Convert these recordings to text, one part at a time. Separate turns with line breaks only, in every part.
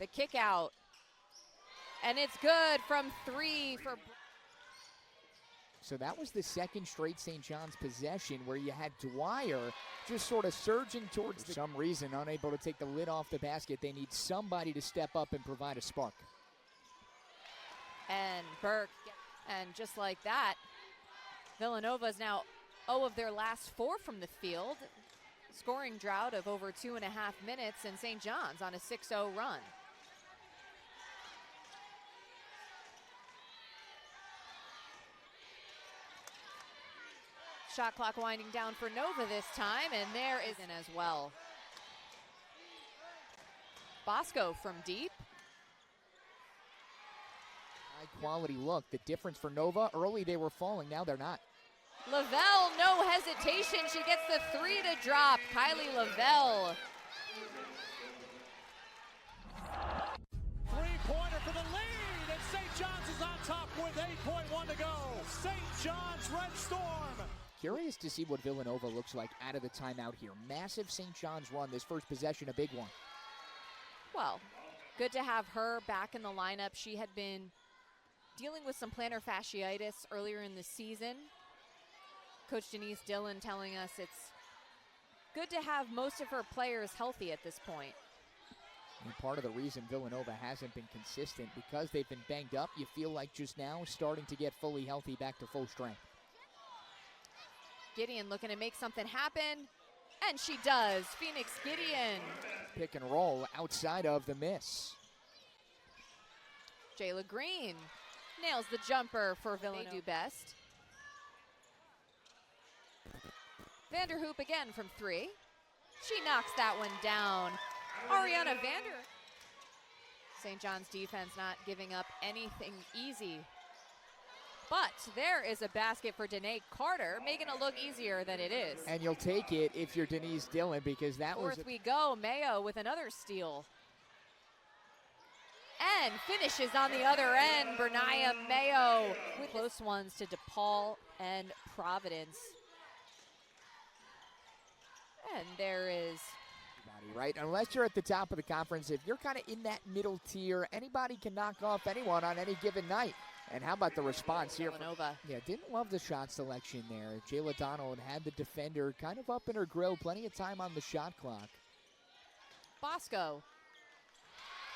The kick out. And it's good from 3 for.
So that was the second straight St. John's possession where you had Dwyer just sort of surging towards, for some reason, unable to take the lid off the basket. They need somebody to step up and provide a spark.
And Burke, and just like that, Villanova is now 0 of their last 4 from the field. Scoring drought of over 2.5 minutes, and St. John's on a 6-0 run. Shot clock winding down for Nova this time, and there is in as well. Bosco from deep.
High quality look. The difference for Nova, early they were falling, now they're not.
Lavelle, no hesitation. She gets the 3 to drop. Kylie Lavelle.
Three-pointer for the lead, and St. John's is on top with 8.1 to go. St. John's Red Storm.
Curious to see what Villanova looks like out of the timeout here. Massive St. John's run, this first possession, a big one.
Well, good to have her back in the lineup. She had been dealing with some plantar fasciitis earlier in the season. Coach Denise Dillon telling us it's good to have most of her players healthy at this point.
And part of the reason Villanova hasn't been consistent, because they've been banged up, you feel like just now starting to get fully healthy, back to full strength.
Gideon looking to make something happen, and she does. Phoenix Gideon.
Pick and roll outside of the miss.
Jayla Green nails the jumper for Villanova. They do best. Vanderhoop again from 3. She knocks that one down. Ariana Vander. St. John's defense not giving up anything easy. But there is a basket for Danae Carter, making it look easier than it is.
And you'll take it if you're Denise Dillon, because that was...
Fourth we go, Mayo with another steal. And finishes on the other end, Bernia Mayo. With close ones to DePaul and Providence. And there is...
Right? Unless you're at the top of the conference, if you're kind of in that middle tier, anybody can knock off anyone on any given night. And how about the response here?
Villanova.
Yeah, didn't love the shot selection there. Jayla Donald had the defender kind of up in her grill, plenty of time on the shot clock.
Bosco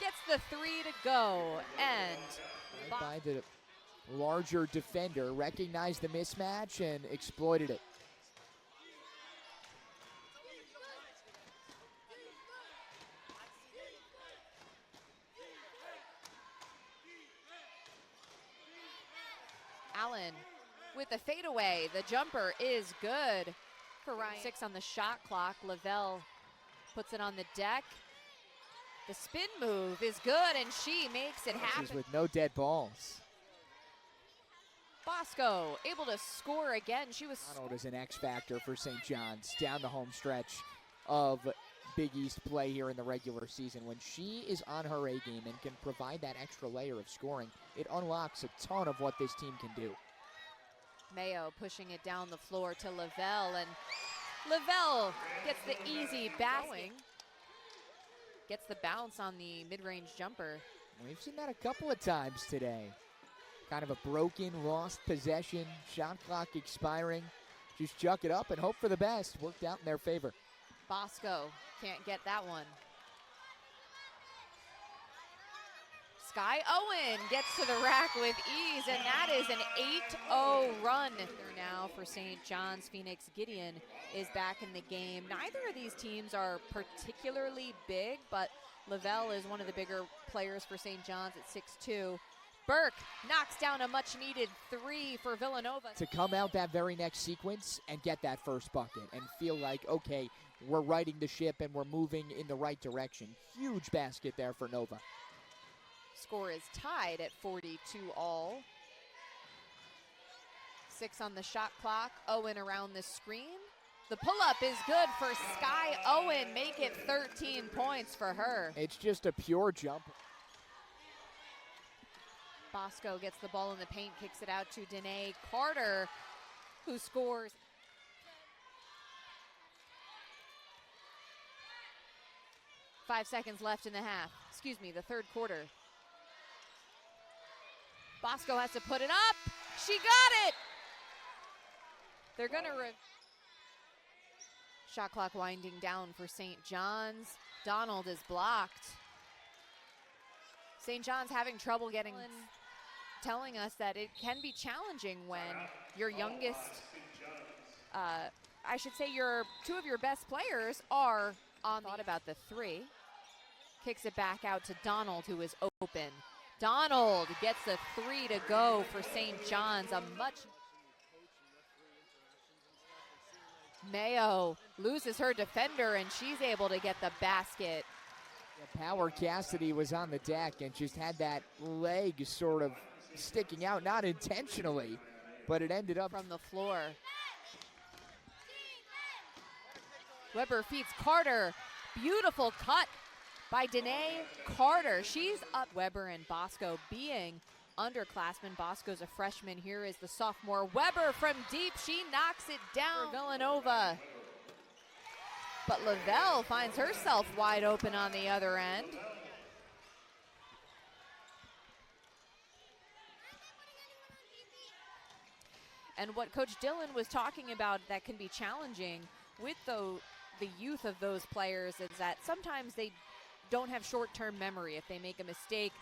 gets the 3 to go, and
right by the larger defender, recognized the mismatch and exploited it.
Allen with the fadeaway. The jumper is good for Ryan. 6 on the shot clock. Lavelle puts it on the deck. The spin move is good, and she makes it happen.
With no dead balls.
Bosco able to score again. She was...
Donald is an X factor for St. John's down the home stretch of Big East play here in the regular season. When she is on her A game and can provide that extra layer of scoring, it unlocks a ton of what this team can do.
Mayo pushing it down the floor to Lavelle, and Lavelle gets the easy basket. Gets the bounce on the mid-range jumper.
We've seen that a couple of times today. Kind of a broken, lost possession, shot clock expiring. Just chuck it up and hope for the best. Worked out in their favor.
Bosco can't get that one. Sky Owen gets to the rack with ease, and that is an 8-0 run. Now for St. John's. Phoenix Gideon is back in the game. Neither of these teams are particularly big, but Lavelle is one of the bigger players for St. John's at 6'2". Burke knocks down a much-needed 3 for Villanova.
To come out that very next sequence and get that first bucket and feel like, okay, we're righting the ship and we're moving in the right direction. Huge basket there for Nova.
Score is tied at 42 all. 6 on the shot clock. Owen around the screen. The pull-up is good for Sky Owen. Make it 13 points for her.
It's just a pure jump.
Bosco gets the ball in the paint, kicks it out to Danae Carter, who scores. Five seconds left in the half. the third quarter. Bosco has to put it up. She got it. They're gonna shot clock winding down for St. John's. Donald is blocked. St. John's having trouble getting, telling us that it can be challenging when your youngest, I should say two of your best players are on. Thought about the three. Kicks it back out to Donald, who is open. Donald gets the three to go for St. John's. Mayo loses her defender, and she's able to get the basket.
Yeah, Power Cassidy was on the deck and just had that leg sort of sticking out, not intentionally, but it ended up
from the floor. Weber feeds Carter. Beautiful cut by Danae Carter. She's up. Weber and Bosco being underclassmen. Bosco's a freshman. Here is the sophomore Weber from deep. She knocks it down for Villanova. But Lavelle finds herself wide open on the other end. And what Coach Dillon was talking about that can be challenging with the youth of those players is that sometimes they don't have short-term memory. If they make a mistake,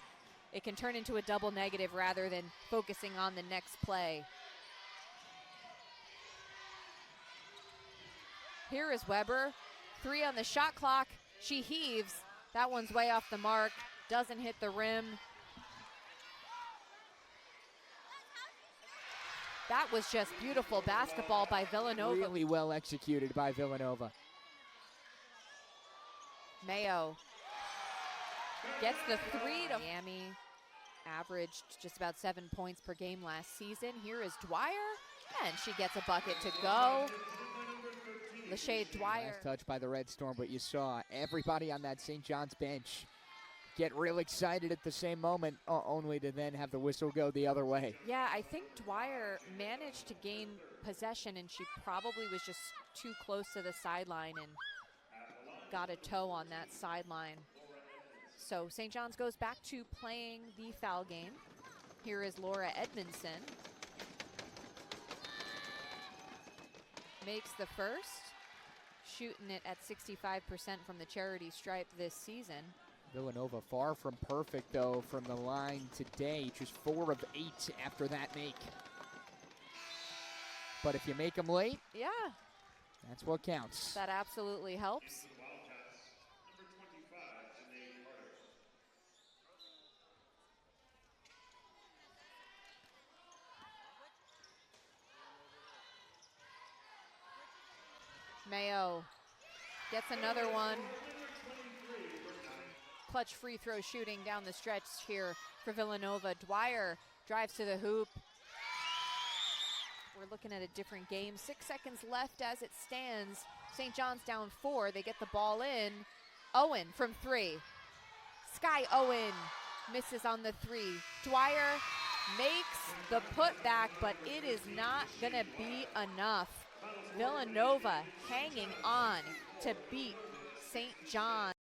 it can turn into a double negative rather than focusing on the next play. Here is Weber. 3 on the shot clock. She heaves. That one's way off the mark. Doesn't hit the rim. That was just beautiful basketball by Villanova.
Really well executed by Villanova.
Mayo gets the 3 to Miami. Averaged just about 7 points per game last season. Here is Dwyer, and she gets a bucket to go. Lachey Dwyer.
Last touch by the Red Storm, but you saw everybody on that St. John's bench get real excited at the same moment, only to then have the whistle go the other way.
Yeah, I think Dwyer managed to gain possession, and she probably was just too close to the sideline and got a toe on that sideline. So St. John's goes back to playing the foul game. Here is Laura Edmondson. Makes the first. Shooting it at 65% from the charity stripe this season.
Villanova far from perfect, though, from the line today. Just 4 of 8 after that make. But if you make them late,
yeah,
that's what counts.
That absolutely helps. Mayo gets another one. Clutch free throw shooting down the stretch here for Villanova. Dwyer drives to the hoop. We're looking at a different game. 6 seconds left as it stands. St. John's down 4. They get the ball in. Owen from 3. Sky Owen misses on the 3. Dwyer makes the putback, but it is not going to be enough. Villanova hanging on to beat St. John's.